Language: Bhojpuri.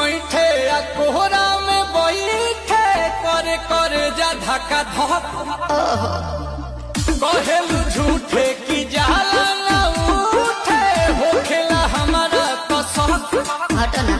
ऐठे आ कोहरा में बैठे करे करे जा धक्का धक कहेलू झूठे की जाला ना उठे होखेला हमारा कसक हटना